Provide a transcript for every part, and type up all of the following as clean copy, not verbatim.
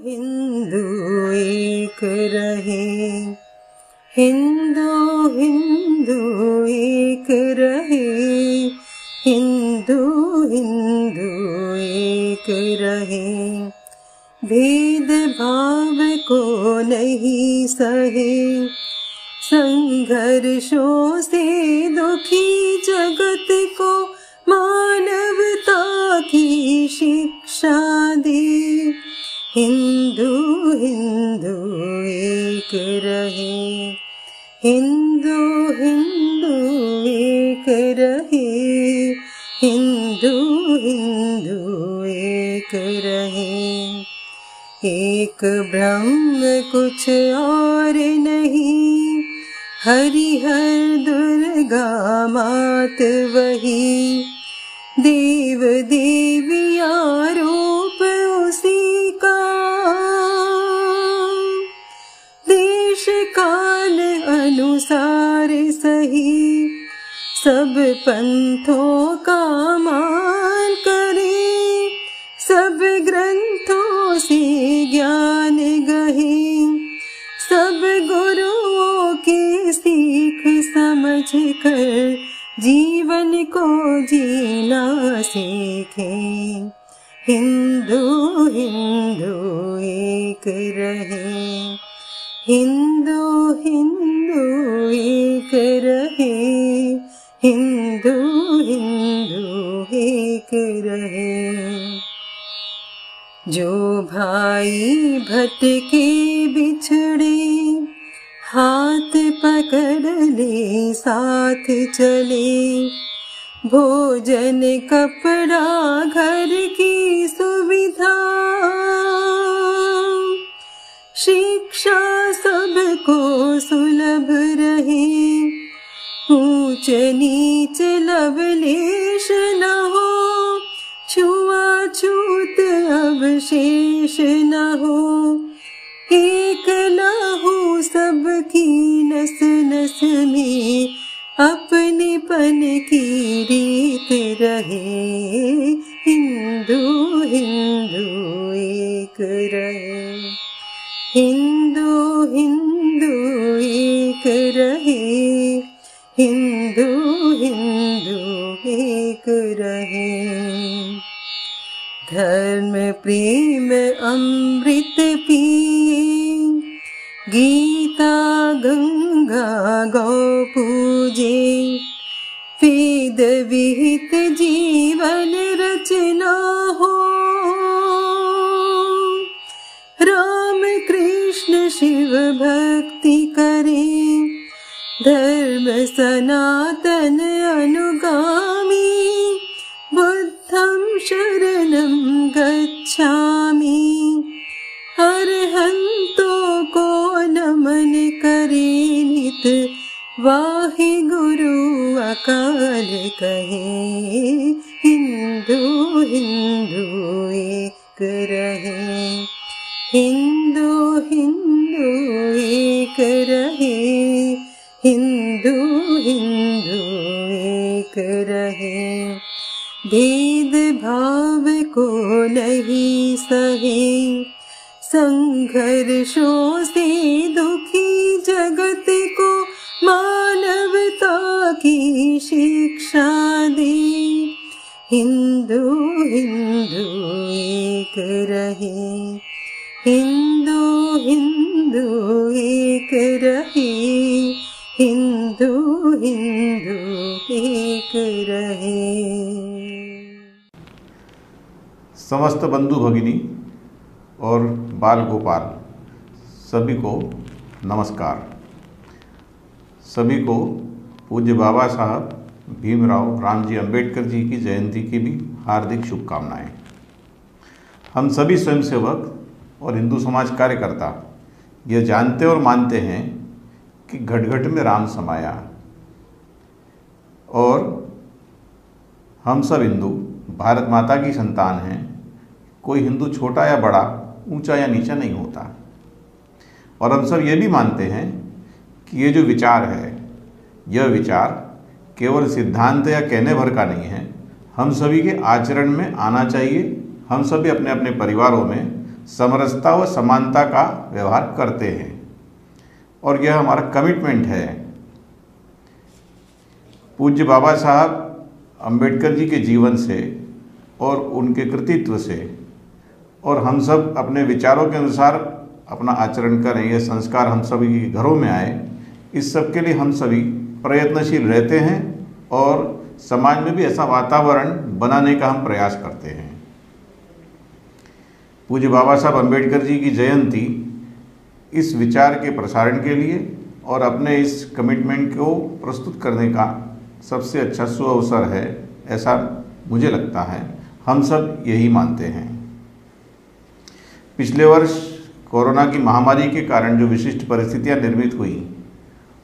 हिंदू एक रहे, हिंदू हिंदू एक रहे, हिंदू हिंदू एक रहे। भेद भाव को नहीं सहे, संघर्षों से दुखी जगत को मानवता की शिक्षा दे। हिंदू हिंदू एक रहे, हिंदू हिंदू एक रहे, हिंदू हिंदू एक रहे। एक ब्रह्म कुछ और नहीं, हरिहर दुर्गा मात वही, देव देविया रूप उसी का, देश काल अनुसार सही, सब पंथों का मान करे, सब ग्रंथों से ज्ञान गहे, सब गुरुओं के सीख समझ कर जीवन को जीना सीखे। हिंदू हिंदू एक रहे, हिंदू हिंदू एक रहे, हिंदू हिंदू एक रहे। जो भाई भटके बिछड़े, हाथ पकड़ ले साथ चले, भोजन कपड़ा घर की सुविधा, शिक्षा सबको सुलभ रहे, ऊंच नीच लवलेश न हो, छुआछूत अवशेष न हो, एक लहू सबकी नस नस में अपनेपन की रीत रहे। हिंदू हिंदू एक रहे, हिंदू हिंदू एक रहे, हिंदू हिंदू एक रहे। धर्म प्रेम अमृत पिए, गीता गंगा गौ पूजे, वेद विहित जीवन रचना हो, राम कृष्ण शिव भक्ति करे, धर्म सनातन अनुगामी, बुद्धं शरणं गच्छामि, अरहंतों को नमन करे नित, वाहे गुरु अकाल कहे। हिंदू हिंदू एक रहे, हिंदू हिंदू एक रहे, हिंदू हिंदू एक रहे। भेद भाव को नहीं सहे, संघर्षों से दुखी जगत को मानवता की शिक्षा दे। हिंदू हिंदू एक रहे, हिंदू हिंदू एक रहे, हिंदू हिंदू एक रहे। समस्त बंधु भगिनी और बाल गोपाल सभी को नमस्कार। सभी को पूज्य बाबा साहब भीमराव रामजी अंबेडकर जी की जयंती की भी हार्दिक शुभकामनाएं। हम सभी स्वयंसेवक और हिंदू समाज कार्यकर्ता यह जानते और मानते हैं कि घट घट में राम समाया, और हम सब हिंदू भारत माता की संतान हैं। कोई हिंदू छोटा या बड़ा, ऊंचा या नीचा नहीं होता। और हम सब ये भी मानते हैं कि ये जो विचार है, यह विचार केवल सिद्धांत या कहने भर का नहीं है, हम सभी के आचरण में आना चाहिए। हम सभी अपने अपने परिवारों में समरसता व समानता का व्यवहार करते हैं और यह हमारा कमिटमेंट है। पूज्य बाबा साहब अंबेडकर जी के जीवन से और उनके कृतित्व से और हम सब अपने विचारों के अनुसार अपना आचरण करें, यह संस्कार हम सभी के घरों में आए, इस सब के लिए हम सभी प्रयत्नशील रहते हैं और समाज में भी ऐसा वातावरण बनाने का हम प्रयास करते हैं। पूज्य बाबा साहब अंबेडकर जी की जयंती इस विचार के प्रसारण के लिए और अपने इस कमिटमेंट को प्रस्तुत करने का सबसे अच्छा सुअवसर है, ऐसा मुझे लगता है। हम सब यही मानते हैं। पिछले वर्ष कोरोना की महामारी के कारण जो विशिष्ट परिस्थितियां निर्मित हुई,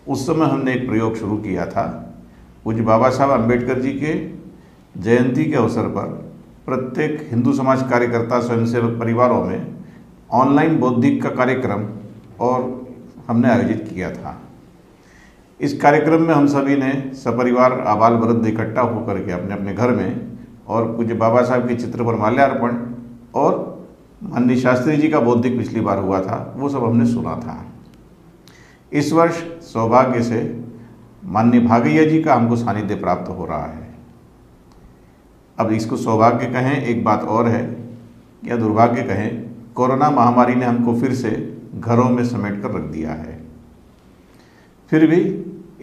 उस समय हमने एक प्रयोग शुरू किया था। पूज्य बाबा साहब अंबेडकर जी के जयंती के अवसर पर प्रत्येक हिंदू समाज कार्यकर्ता स्वयंसेवक परिवारों में ऑनलाइन बौद्धिक का कार्यक्रम और हमने आयोजित किया था। इस कार्यक्रम में हम सभी ने सपरिवार आबाल वृद्ध इकट्ठा होकर के अपने अपने घर में और पूज्य बाबा साहब के चित्र पर माल्यार्पण और माननीय शास्त्री जी का बौद्धिक पिछली बार हुआ था, वो सब हमने सुना था। इस वर्ष सौभाग्य से माननीय भागैया जी का हमको सानिध्य प्राप्त हो रहा है। अब इसको सौभाग्य कहें, एक बात और है, या दुर्भाग्य कहें, कोरोना महामारी ने हमको फिर से घरों में समेट कर रख दिया है। फिर भी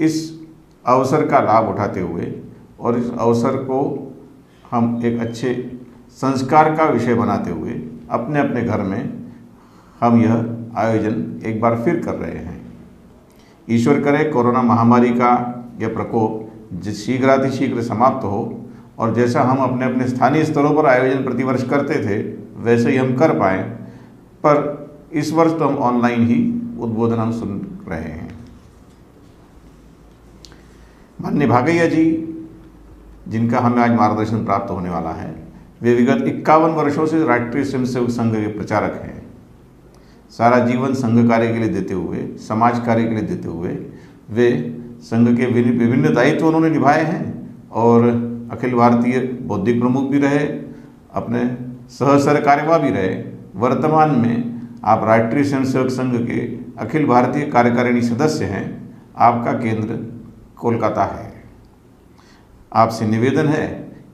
इस अवसर का लाभ उठाते हुए और इस अवसर को हम एक अच्छे संस्कार का विषय बनाते हुए अपने अपने घर में हम यह आयोजन एक बार फिर कर रहे हैं। ईश्वर करे कोरोना महामारी का यह प्रकोप शीघ्रातिशीघ्र समाप्त हो और जैसा हम अपने अपने स्थानीय स्तरों पर आयोजन प्रतिवर्ष करते थे वैसे ही हम कर पाएँ। पर इस वर्ष तो हम ऑनलाइन ही उद्बोधन हम सुन रहे हैं। माननीय भागैया जी, जिनका हमें आज मार्गदर्शन प्राप्त होने वाला है, वे विगत 51 वर्षों से राष्ट्रीय स्वयंसेवक संघ के प्रचारक हैं। सारा जीवन संघ कार्य के लिए देते हुए, समाज कार्य के लिए देते हुए वे संघ के विभिन्न दायित्व उन्होंने निभाए हैं और अखिल भारतीय बौद्धिक प्रमुख भी रहे, अपने सह कार्यवाह भी रहे। वर्तमान में आप राष्ट्रीय स्वयंसेवक संघ के अखिल भारतीय कार्यकारिणी सदस्य हैं। आपका केंद्र कोलकाता है। आपसे निवेदन है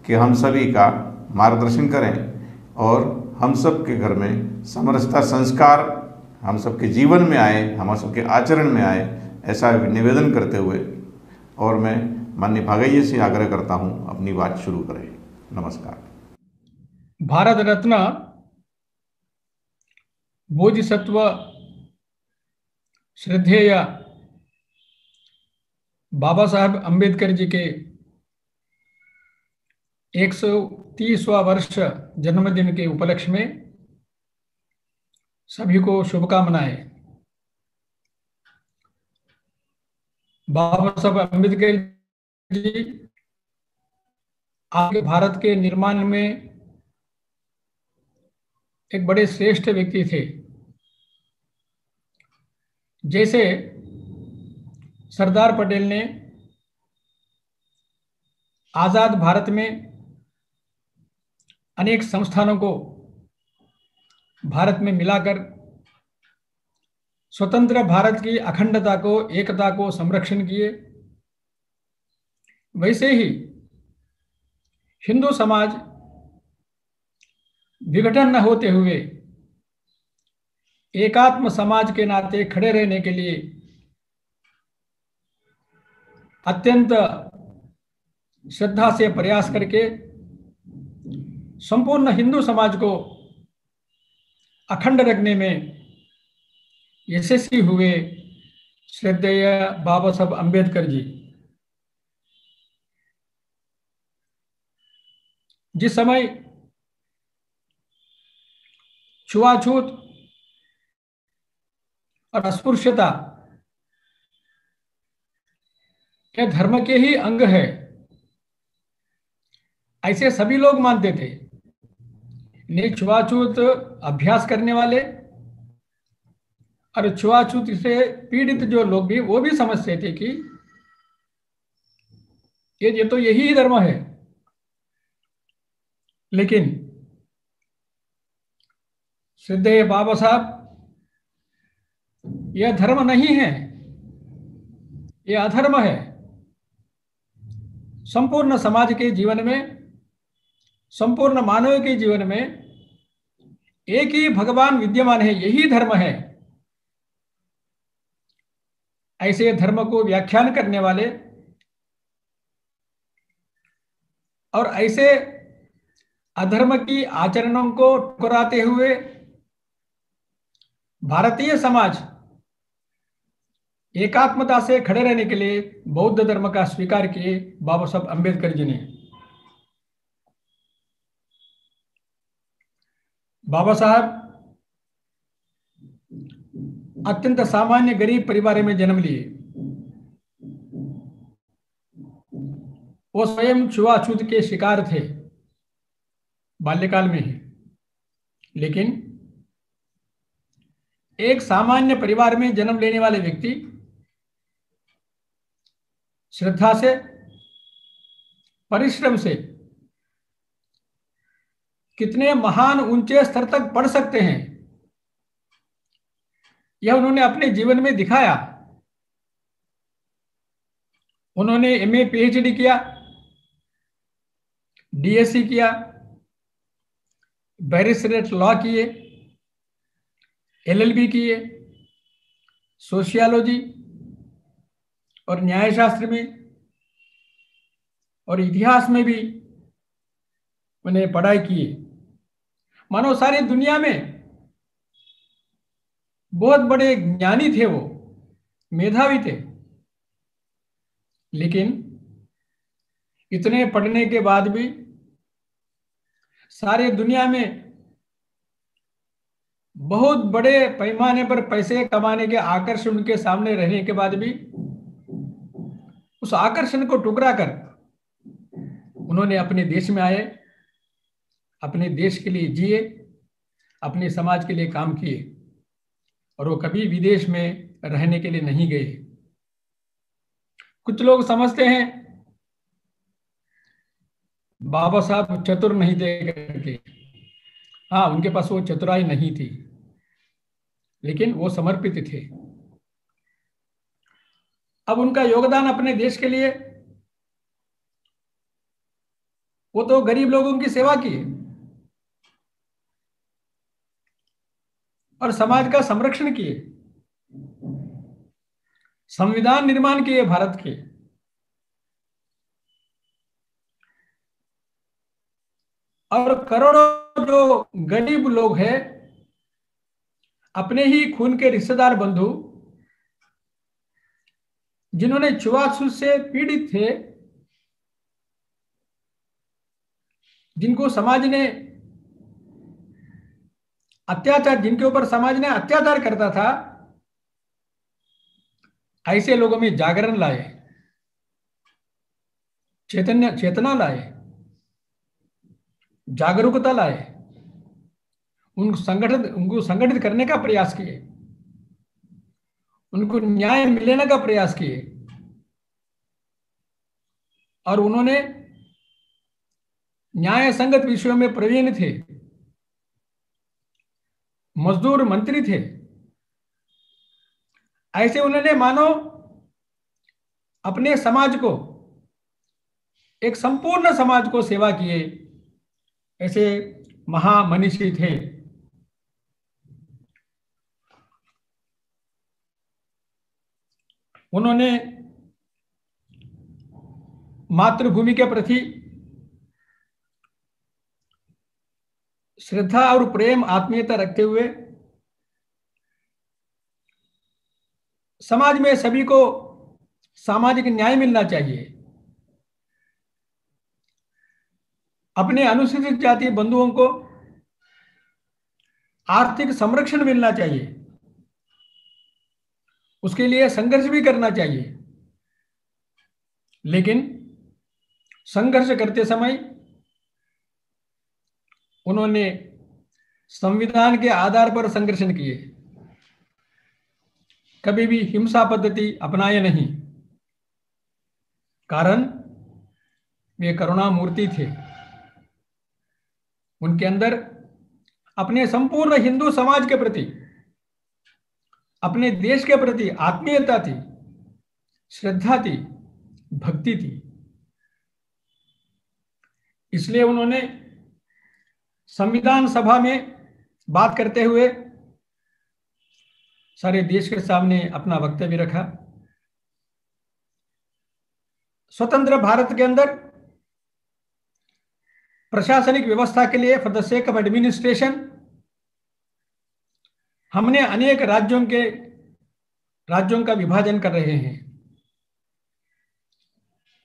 कि हम सभी का मार्गदर्शन करें और हम सब के घर में समरसता संस्कार हम सबके जीवन में आए, हम सबके आचरण में आए, ऐसा निवेदन करते हुए और मैं माननीय भागैया से आग्रह करता हूं अपनी बात शुरू करें। नमस्कार। भारत रत्न बोधिसत्व श्रद्धेय बाबा साहब अंबेडकर जी के 130वां वर्ष जन्मदिन के उपलक्ष्य में सभी को शुभकामनाएं। बाबा साहब अंबेडकर जी आपके भारत के निर्माण में एक बड़े श्रेष्ठ व्यक्ति थे। जैसे सरदार पटेल ने आजाद भारत में अनेक संस्थानों को भारत में मिलाकर स्वतंत्र भारत की अखंडता को, एकता को संरक्षण किए, वैसे ही हिंदू समाज विघटन न होते हुए एकात्म समाज के नाते खड़े रहने के लिए अत्यंत श्रद्धा से प्रयास करके संपूर्ण हिंदू समाज को अखंड रखने में यशस्वी हुए श्रद्धेय बाबा साहब अंबेडकर जी। जिस समय छुआछूत और अस्पृश्यता यह धर्म के ही अंग है, ऐसे सभी लोग मानते थे। नहीं, छुआछूत अभ्यास करने वाले और छुआछूत से पीड़ित जो लोग भी, वो भी समझते थे कि ये तो यही धर्म है। लेकिन श्रद्धेय बाबा साहब, यह धर्म नहीं है, यह अधर्म है। संपूर्ण समाज के जीवन में, संपूर्ण मानव के जीवन में एक ही भगवान विद्यमान है, यही धर्म है। ऐसे धर्म को व्याख्यान करने वाले और ऐसे अधर्म की आचरणों को ठुकराते हुए भारतीय समाज एकात्मता से खड़े रहने के लिए बौद्ध धर्म का स्वीकार किए बाबा साहब अंबेडकर जी ने। बाबा साहब अत्यंत सामान्य गरीब परिवार में जन्म लिए। वो स्वयं छुआछूत के शिकार थे बाल्यकाल में ही, लेकिन एक सामान्य परिवार में जन्म लेने वाले व्यक्ति श्रद्धा से, परिश्रम से कितने महान ऊंचे स्तर तक बढ़ सकते हैं, यह उन्होंने अपने जीवन में दिखाया। उन्होंने एमए पीएचडी किया, डीएससी किया, बैरिस्टरेट लॉ किए, एलएलबी किए, सोशियोलॉजी और न्यायशास्त्र में और इतिहास में भी उन्हें पढ़ाई की। मानो सारी दुनिया में बहुत बड़े ज्ञानी थे, वो मेधावी थे, लेकिन इतने पढ़ने के बाद भी, सारे दुनिया में बहुत बड़े पैमाने पर पैसे कमाने के आकर्षण के सामने रहने के बाद भी उस आकर्षण को ठुकरा कर उन्होंने अपने देश में आए, अपने देश के लिए जिए, अपने समाज के लिए काम किए और वो कभी विदेश में रहने के लिए नहीं गए। कुछ लोग समझते हैं बाबा साहब चतुर नहीं थे करके। हाँ, उनके पास वो चतुराई नहीं थी, लेकिन वो समर्पित थे। अब उनका योगदान अपने देश के लिए, वो तो गरीब लोगों की सेवा की और समाज का संरक्षण किए, संविधान निर्माण किए भारत के। और करोड़ों जो गरीब लोग हैं, अपने ही खून के रिश्तेदार बंधु जिन्होंने छुआछूत से पीड़ित थे, जिनको समाज ने अत्याचार, जिनके ऊपर समाज ने अत्याचार करता था, ऐसे लोगों में जागरण लाए, चेतना लाए, जागरूकता लाए, उनको संगठित करने का प्रयास किए, उनको न्याय मिलने का प्रयास किए। और उन्होंने न्याय संगत विषयों में प्रवीण थे, मजदूर मंत्री थे। ऐसे उन्होंने मानो अपने समाज को, एक संपूर्ण समाज को सेवा किए, ऐसे महामनीषी थे। उन्होंने मातृभूमि के प्रति श्रद्धा और प्रेम, आत्मीयता रखते हुए समाज में सभी को सामाजिक न्याय मिलना चाहिए, अपने अनुसूचित जाति बंधुओं को आर्थिक संरक्षण मिलना चाहिए, उसके लिए संघर्ष भी करना चाहिए। लेकिन संघर्ष करते समय उन्होंने संविधान के आधार पर संघर्ष किए, कभी भी हिंसा पद्धति अपनाए नहीं। कारण वे करुणा मूर्ति थे, उनके अंदर अपने संपूर्ण हिंदू समाज के प्रति, अपने देश के प्रति आत्मीयता थी, श्रद्धा थी, भक्ति थी। इसलिए उन्होंने संविधान सभा में बात करते हुए सारे देश के सामने अपना वक्तव्य रखा। स्वतंत्र भारत के अंदर प्रशासनिक व्यवस्था के लिए, for the sake of administration, हमने अनेक राज्यों का विभाजन कर रहे हैं।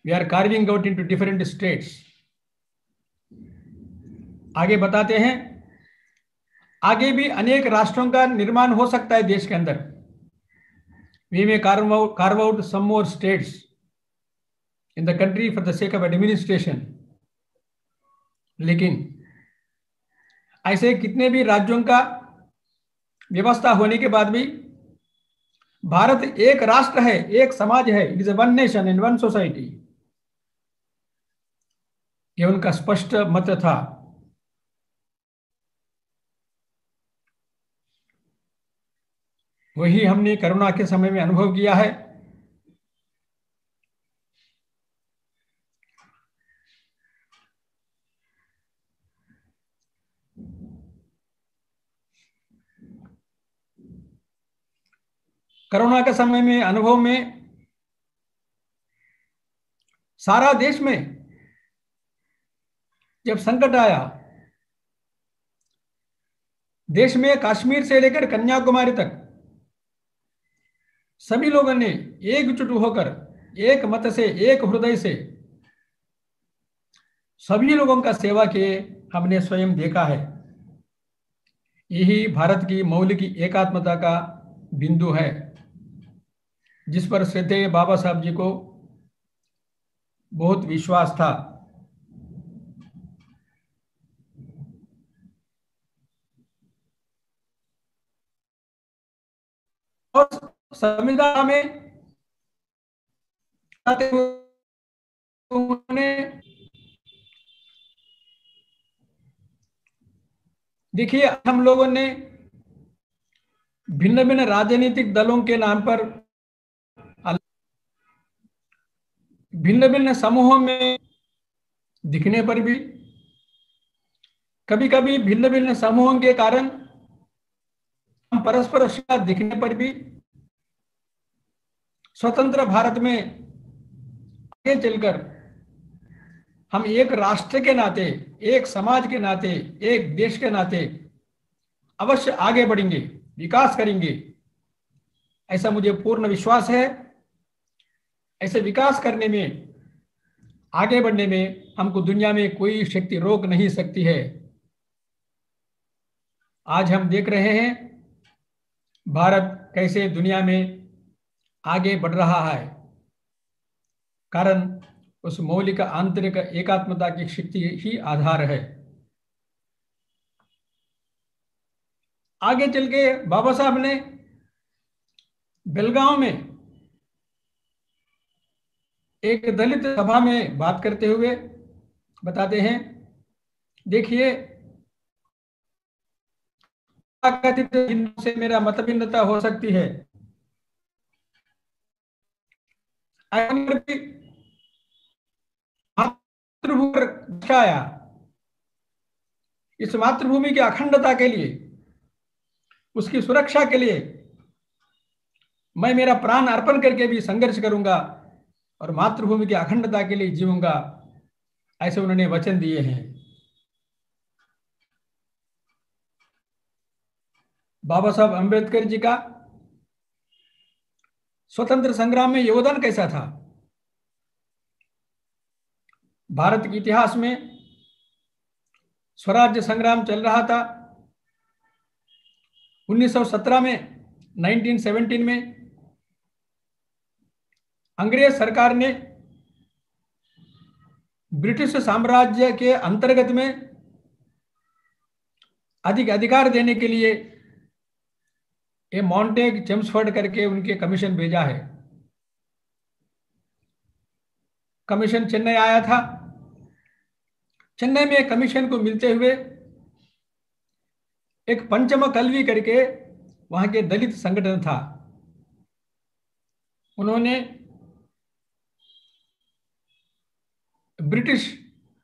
We are carving out into different states. आगे बताते हैं, आगे भी अनेक राष्ट्रों का निर्माण हो सकता है देश के अंदर। We may carve out some more states in the country for the sake of administration. लेकिन ऐसे कितने भी राज्यों का व्यवस्था होने के बाद भी भारत एक राष्ट्र है, एक समाज है। It is one nation and one society. यह उनका स्पष्ट मत था। वही हमने कोरोना के समय में अनुभव किया है। कोरोना के समय में अनुभव में सारा देश में जब संकट आया, देश में कश्मीर से लेकर कन्याकुमारी तक सभी लोगों ने एकजुट होकर, एक मत से, एक हृदय से सभी लोगों का सेवा किए हमने स्वयं देखा है। यही भारत की मौलिक एकात्मता का बिंदु है, जिस पर श्रद्धेय बाबा साहब जी को बहुत विश्वास था। और संविधान में उन्होंने देखिए, हम लोगों ने भिन्न भिन्न राजनीतिक दलों के नाम पर, भिन्न भिन्न समूहों में दिखने पर भी, कभी कभी भिन्न भिन्न समूहों के कारण हम परस्पर दिखने पर भी स्वतंत्र भारत में आगे चलकर हम एक राष्ट्र के नाते, एक समाज के नाते, एक देश के नाते अवश्य आगे बढ़ेंगे, विकास करेंगे। ऐसा मुझे पूर्ण विश्वास है। ऐसे विकास करने में, आगे बढ़ने में हमको दुनिया में कोई शक्ति रोक नहीं सकती है। आज हम देख रहे हैं भारत कैसे दुनिया में आगे बढ़ रहा है, कारण उस मौलिक आंतरिक एकात्मता की शक्ति ही आधार है। आगे चल के बाबा साहब ने बेलगांव में एक दलित सभा में बात करते हुए बताते हैं, देखिए, कथित हिंदू से मेरा मतभिन्नता हो सकती है, इस मातृभूमि की अखंडता के लिए, उसकी सुरक्षा के लिए मैं मेरा प्राण अर्पण करके भी संघर्ष करूंगा और मातृभूमि की अखंडता के लिए जीऊंगा, ऐसे उन्होंने वचन दिए हैं। बाबा साहब अंबेडकर जी का स्वतंत्र संग्राम में योगदान कैसा था? भारत के इतिहास में स्वराज्य संग्राम चल रहा था। 1917 में, 1917 में अंग्रेज सरकार ने ब्रिटिश साम्राज्य के अंतर्गत में अधिक अधिकार देने के लिए ये मॉन्टेग चेम्सफोर्ड करके उनके कमीशन भेजा है। कमीशन चेन्नई आया था। चेन्नई में कमीशन को मिलते हुए एक पंचम कलवी करके वहां के दलित संगठन था। उन्होंने ब्रिटिश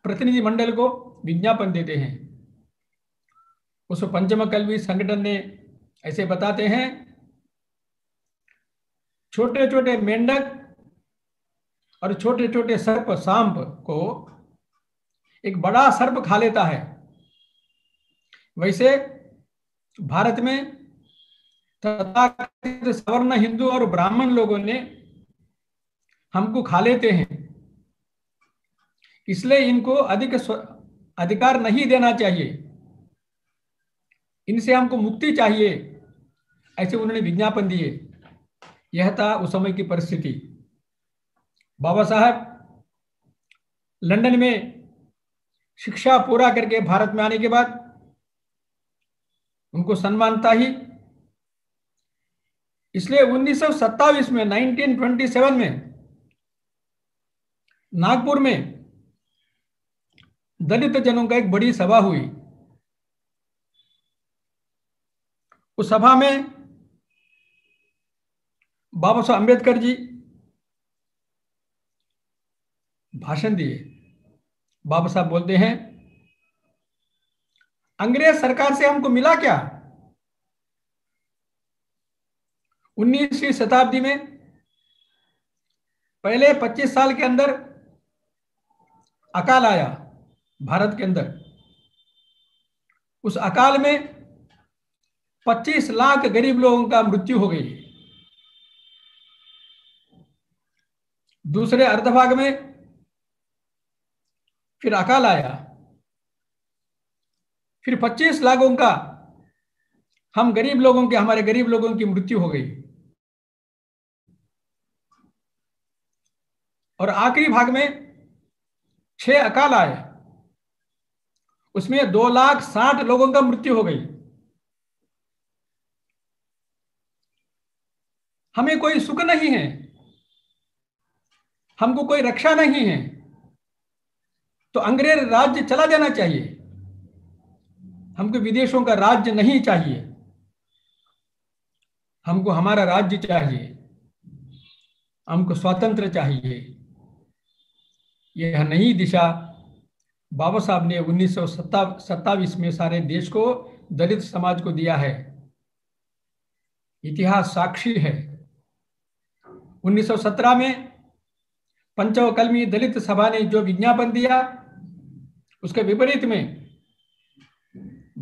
प्रतिनिधि मंडल को विज्ञापन देते हैं। उस पंचम कलवी संगठन ने ऐसे बताते हैं, छोटे छोटे मेंढक और छोटे छोटे सर्प सांप को एक बड़ा सर्प खा लेता है, वैसे भारत में तथाकथित सवर्ण हिंदू और ब्राह्मण लोगों ने हमको खा लेते हैं, इसलिए इनको अधिक अधिकार नहीं देना चाहिए, इनसे हमको मुक्ति चाहिए, ऐसे उन्होंने विज्ञापन दिए। यह था उस समय की परिस्थिति। बाबा साहब लंदन में शिक्षा पूरा करके भारत में आने के बाद उनको सम्मान था ही, इसलिए 1927 में 1927 में नागपुर में दलित जनों का एक बड़ी सभा हुई। उस सभा में बाबा साहब अम्बेडकर जी भाषण दिए। बाबा साहब बोलते हैं, अंग्रेज सरकार से हमको मिला क्या? 19वीं शताब्दी में पहले 25 साल के अंदर अकाल आया भारत के अंदर। उस अकाल में 25 लाख गरीब लोगों का मृत्यु हो गई। दूसरे अर्धभाग में फिर अकाल आया, फिर 25 लाखों का हमारे गरीब लोगों की मृत्यु हो गई। और आखिरी भाग में 6 अकाल आए, उसमें 2,60,000 लोगों का मृत्यु हो गई। हमें कोई सुख नहीं है, हमको कोई रक्षा नहीं है, तो अंग्रेज राज्य चला जाना चाहिए। हमको विदेशों का राज्य नहीं चाहिए, हमको हमारा राज्य चाहिए, हमको स्वातंत्र चाहिए। यह नई दिशा बाबा साहब ने 1927 में सारे देश को, दलित समाज को दिया है। इतिहास साक्षी है। 1917 में पंचकलवी दलित सभा ने जो विज्ञापन दिया, उसके विपरीत में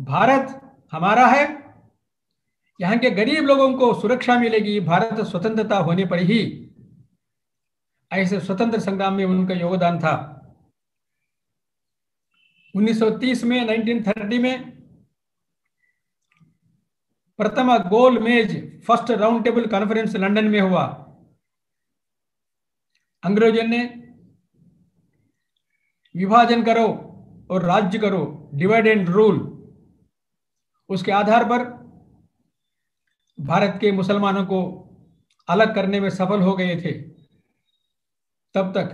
भारत हमारा है, यहाँ के गरीब लोगों को सुरक्षा मिलेगी भारत स्वतंत्रता होने पर ही, ऐसे स्वतंत्र संग्राम में उनका योगदान था। 1930 में 1930 में प्रथम गोल मेज first round table conference London में हुआ। अंग्रेजों ने विभाजन करो और राज्य करो, डिवाइड एंड रूल, उसके आधार पर भारत के मुसलमानों को अलग करने में सफल हो गए थे तब तक।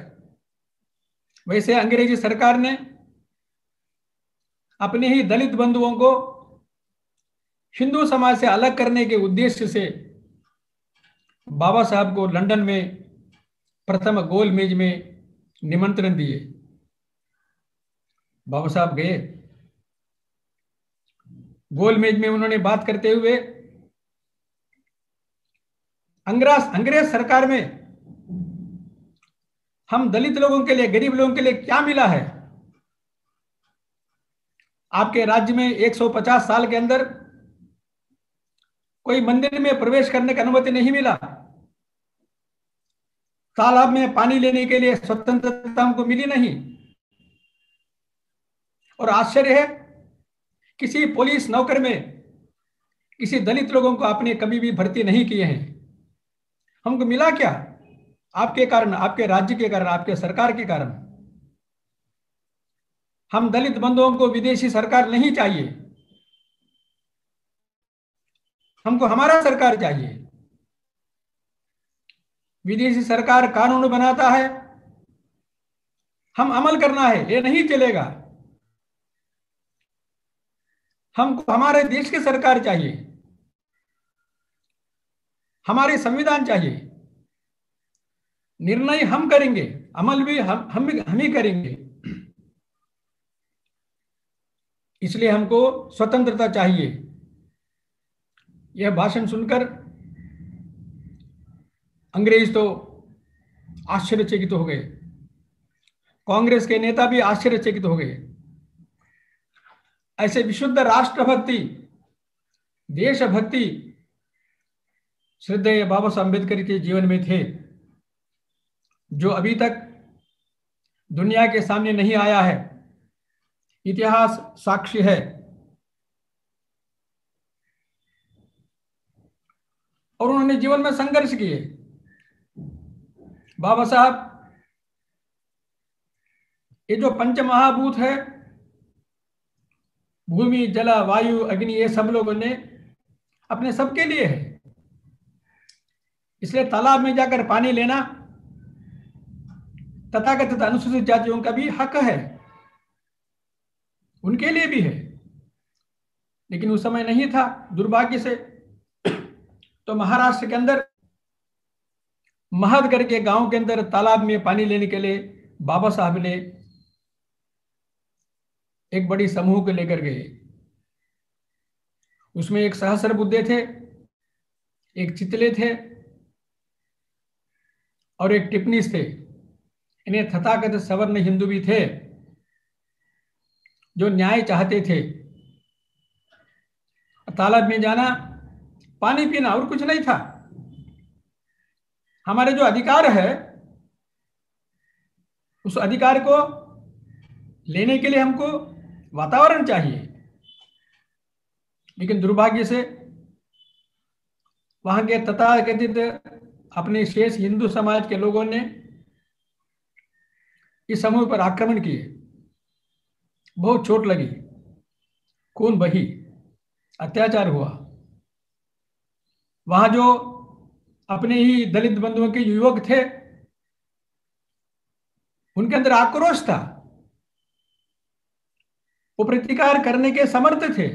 वैसे अंग्रेजी सरकार ने अपने ही दलित बंधुओं को हिंदू समाज से अलग करने के उद्देश्य से बाबा साहब को लंदन में प्रथम गोल मेज में निमंत्रण दिए। बाबा साहब गए। गोल मेज में उन्होंने बात करते हुए अंग्रेज सरकार में हम दलित लोगों के लिए, गरीब लोगों के लिए क्या मिला है? आपके राज्य में 150 साल के अंदर कोई मंदिर में प्रवेश करने की अनुमति नहीं मिला, तालाब में पानी लेने के लिए स्वतंत्रता हमको मिली नहीं। और आश्चर्य है, किसी पुलिस नौकर में किसी दलित लोगों को आपने कभी भी भर्ती नहीं किए हैं। हमको मिला क्या? आपके कारण, आपके राज्य के कारण, आपके सरकार के कारण। हम दलित बंधुओं को विदेशी सरकार नहीं चाहिए, हमको हमारा सरकार चाहिए। विदेशी सरकार कानून बनाता है, हम अमल करना है, ये नहीं चलेगा। हमको हमारे देश की सरकार चाहिए, हमारे संविधान चाहिए, निर्णय हम करेंगे, अमल भी हम ही करेंगे। इसलिए हमको स्वतंत्रता चाहिए। यह भाषण सुनकर अंग्रेज तो आश्चर्यचकित हो गए, कांग्रेस के नेता भी आश्चर्यचकित हो गए। ऐसे विशुद्ध राष्ट्रभक्ति, देशभक्ति श्रद्धेय बाबा साहब अम्बेडकर के जीवन में थे, जो अभी तक दुनिया के सामने नहीं आया है। इतिहास साक्षी है। और उन्होंने जीवन में संघर्ष किए। बाबा साहब, ये जो पंच महाभूत है, भूमि, जल, वायु, अग्नि, ये सब लोगों ने अपने सबके लिए है। इसलिए तालाब में जाकर पानी लेना तथाकथित अनुसूचित जातियों का भी हक है, उनके लिए भी है। लेकिन उस समय नहीं था, दुर्भाग्य से। तो महाराष्ट्र के अंदर महदगढ़ के गांव के अंदर तालाब में पानी लेने के लिए बाबा साहब ने एक बड़ी समूह को लेकर गए। उसमें एक सहस्रबुद्धे थे, एक चितले थे और एक टिप्पणीस थे। इन्हें तथाकथित सवर्ण हिंदू भी थे, जो न्याय चाहते थे। तालाब में जाना, पानी पीना, और कुछ नहीं था। हमारे जो अधिकार है, उस अधिकार को लेने के लिए हमको वातावरण चाहिए। लेकिन दुर्भाग्य से वहां के तथाकथित अपने शेष हिंदू समाज के लोगों ने इस समूह पर आक्रमण किए। बहुत चोट लगी, खून बही, अत्याचार हुआ। वहां जो अपने ही दलित बंधुओं के युवक थे, उनके अंदर आक्रोश था, वो प्रतिकार करने के समर्थ थे।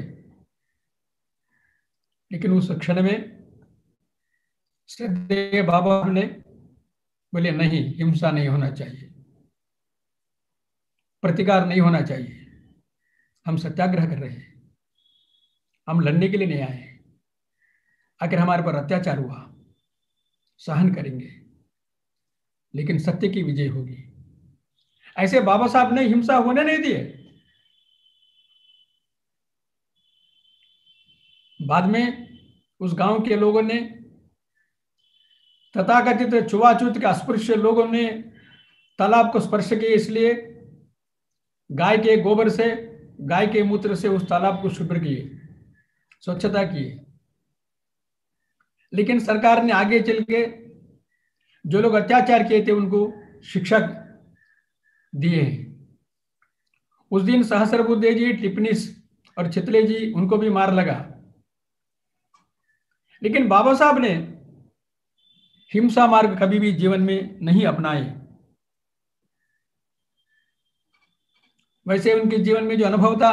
लेकिन उस क्षण में श्रद्धेय बाबा ने बोले, नहीं, हिंसा नहीं होना चाहिए, प्रतिकार नहीं होना चाहिए। हम सत्याग्रह कर रहे हैं, हम लड़ने के लिए नहीं आए। आखिर हमारे पर अत्याचार हुआ, सहन करेंगे, लेकिन सत्य की विजय होगी। ऐसे बाबा साहब ने हिंसा होने नहीं दिए। बाद में उस गांव के लोगों ने, तथाकथित छुआछूत के अस्पृश्य लोगों ने तालाब को स्पर्श किया, इसलिए गाय के गोबर से, गाय के मूत्र से उस तालाब को शुभ्र किए, स्वच्छता किए। लेकिन सरकार ने आगे चल के जो लोग अत्याचार किए थे उनको शिक्षा दिए हैं। उस दिन सहस्रबुद्धे जी, टिप्पणीस और चितले जी, उनको भी मार लगा। लेकिन बाबा साहब ने हिंसा मार्ग कभी भी जीवन में नहीं अपनाए। वैसे उनके जीवन में जो अनुभव था,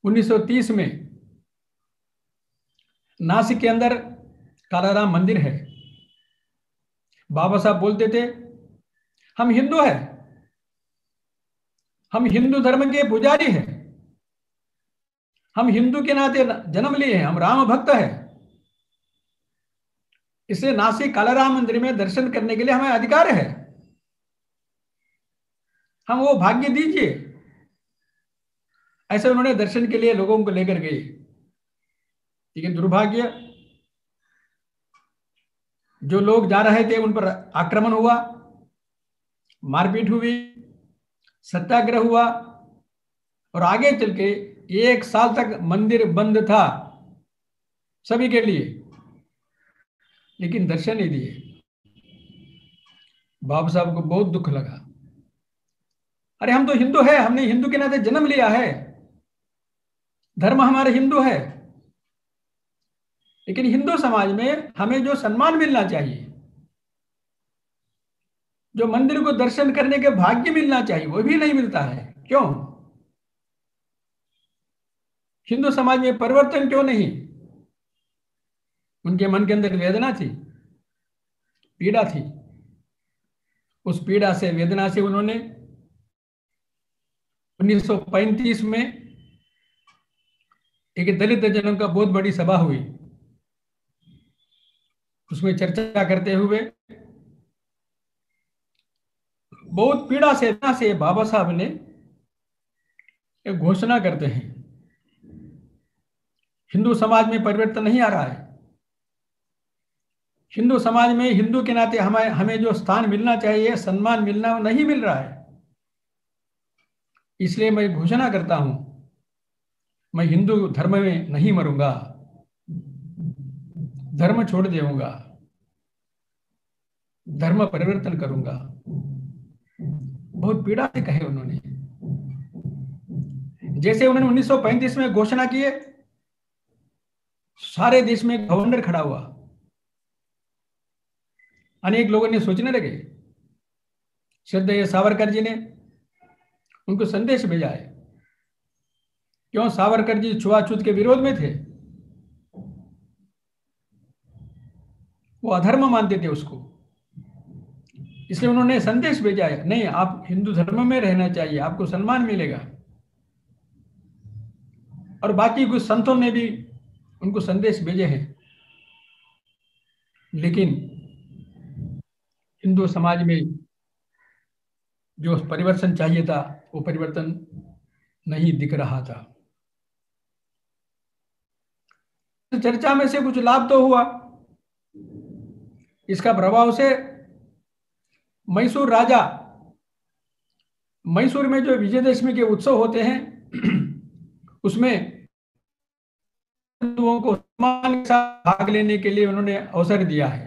1930 में नासिक के अंदर कालाराम मंदिर है। बाबा साहब बोलते थे, हम हिंदू हैं, हम हिंदू धर्म के पुजारी हैं, हम हिंदू के नाते जन्म लिए हैं, हम राम भक्त हैं। इससे नासिक कालाराम मंदिर में दर्शन करने के लिए हमें अधिकार है, हम वो भाग्य दीजिए। ऐसे उन्होंने दर्शन के लिए लोगों को लेकर गए। लेकिन दुर्भाग्य, जो लोग जा रहे थे उन पर आक्रमण हुआ, मारपीट हुई, सत्याग्रह हुआ, और आगे चल के 1 साल तक मंदिर बंद था सभी के लिए, लेकिन दर्शन नहीं दिए। बाबा साहब को बहुत दुख लगा। अरे हम तो हिंदू है, हमने हिंदू के नाते जन्म लिया है, धर्म हमारे हिंदू है, लेकिन हिंदू समाज में हमें जो सम्मान मिलना चाहिए, जो मंदिर को दर्शन करने के भाग्य मिलना चाहिए, वो भी नहीं मिलता है। क्यों? हिंदू समाज में परिवर्तन क्यों नहीं? उनके मन के अंदर वेदना थी, पीड़ा थी। उस पीड़ा से, वेदना से उन्होंने 1935 में एक दलित जनों का बहुत बड़ी सभा हुई। उसमें चर्चा करते हुए बहुत पीड़ा से, वेदना से बाबा साहब ने एक घोषणा करते हैं, हिंदू समाज में परिवर्तन नहीं आ रहा है। हिंदू समाज में हिंदू के नाते हमें जो स्थान मिलना चाहिए, सम्मान मिलना, वो नहीं मिल रहा है। इसलिए मैं घोषणा करता हूं, मैं हिंदू धर्म में नहीं मरूंगा, धर्म छोड़ देऊंगा, धर्म परिवर्तन करूंगा। बहुत पीड़ा से कहे उन्होंने। जैसे उन्होंने 1935 में घोषणा किए, सारे देश में गवर्नर खड़ा हुआ। अनेक लोगों ने सोचने लगे, श्रद्धेय सावरकर जी ने उनको संदेश भेजा है। क्यों? सावरकर जी छुआछूत के विरोध में थे, वो अधर्म मानते थे उसको। इसलिए उन्होंने संदेश भेजा है, नहीं, आप हिंदू धर्म में रहना चाहिए, आपको सम्मान मिलेगा। और बाकी कुछ संतों ने भी उनको संदेश भेजे हैं। लेकिन हिंदू समाज में जो परिवर्तन चाहिए था, वो परिवर्तन नहीं दिख रहा था। चर्चा में से कुछ लाभ तो हुआ। इसका प्रभाव से मैसूर राजा, मैसूर में जो विजयदशमी के उत्सव होते हैं, उसमें हिंदुओं को सम्मान के साथ भाग लेने के लिए उन्होंने अवसर दिया है,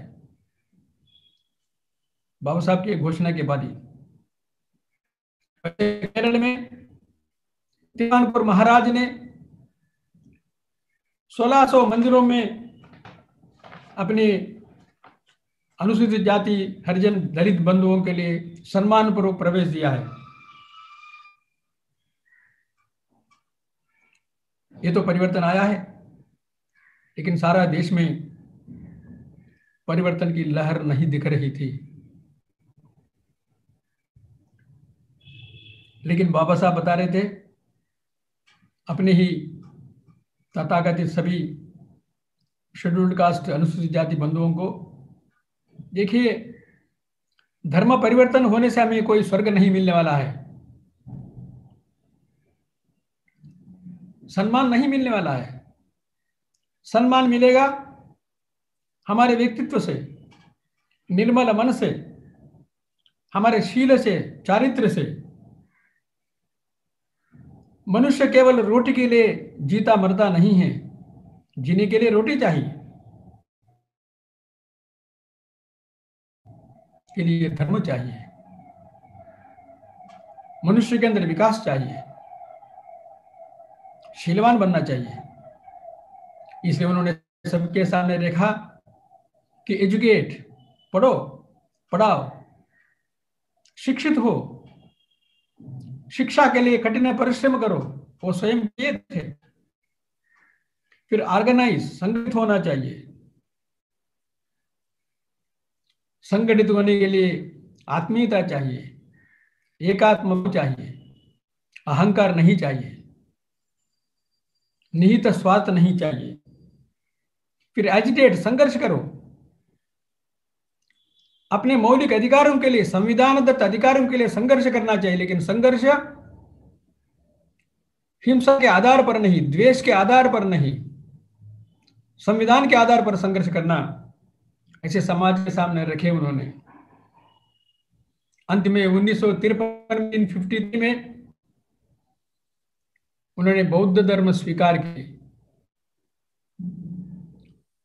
बाबा साहब की घोषणा के बाद ही। केरल में तिरुवानपुर महाराज ने 1600 मंदिरों में अपने अनुसूचित जाति, हरिजन, दलित बंधुओं के लिए सम्मानपूर्वक प्रवेश दिया है। ये तो परिवर्तन आया है, लेकिन सारा देश में परिवर्तन की लहर नहीं दिख रही थी। लेकिन बाबा साहब बता रहे थे अपने ही तथाकथित सभी शेड्यूल्ड कास्ट, अनुसूचित जाति बंधुओं को, देखिए, धर्म परिवर्तन होने से हमें कोई स्वर्ग नहीं मिलने वाला है, सम्मान नहीं मिलने वाला है। सम्मान मिलेगा हमारे व्यक्तित्व से, निर्मल मन से, हमारे शील से, चारित्र से। मनुष्य केवल रोटी के लिए जीता मरता नहीं है, जीने के लिए रोटी चाहिए, के लिए धर्म चाहिए, मनुष्य के अंदर विकास चाहिए, शीलवान बनना चाहिए। इसलिए उन्होंने सबके सामने देखा कि एजुकेट, पढ़ो, पढ़ाओ, शिक्षित हो, शिक्षा के लिए कठिन परिश्रम करो, वो स्वयं किए थे। फिर ऑर्गेनाइज, संगठित होना चाहिए। संगठित होने के लिए आत्मीयता चाहिए, एकात्म चाहिए, अहंकार नहीं चाहिए, निहित स्वार्थ नहीं चाहिए। फिर एजिटेट, संघर्ष करो, अपने मौलिक अधिकारों के लिए, संविधान दत्त अधिकारों के लिए संघर्ष करना चाहिए। लेकिन संघर्ष हिंसा के आधार पर नहीं, द्वेष के आधार पर नहीं, संविधान के आधार पर संघर्ष करना, ऐसे समाज के सामने रखे उन्होंने। अंत में 1953 में उन्होंने बौद्ध धर्म स्वीकार किए।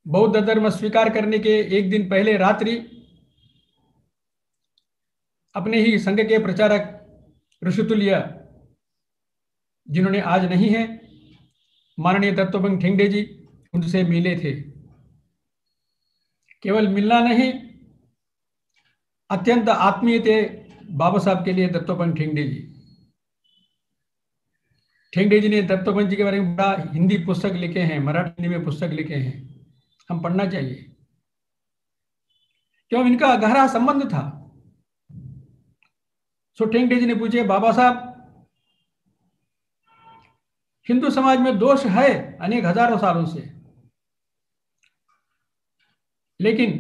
बौद्ध धर्म स्वीकार करने के एक दिन पहले रात्रि अपने ही संघ के प्रचारक ऋषितुल्य, जिन्होंने आज नहीं है, माननीय दत्तोपंत ठेंगड़े जी, उनसे मिले थे। केवल मिलना नहीं, अत्यंत आत्मीय थे बाबा साहब के लिए दत्तोपंत ठेंगड़े जी। ठेंगड़ी जी ने दत्तोपंत जी के बारे में बड़ा हिंदी पुस्तक लिखे हैं, मराठी हिंदी में पुस्तक लिखे हैं, हम पढ़ना चाहिए, क्यों? इनका गहरा संबंध था। सो ठेंगड़ी जी ने पूछे, बाबा साहब, हिंदू समाज में दोष है अनेक हजारों सालों से, लेकिन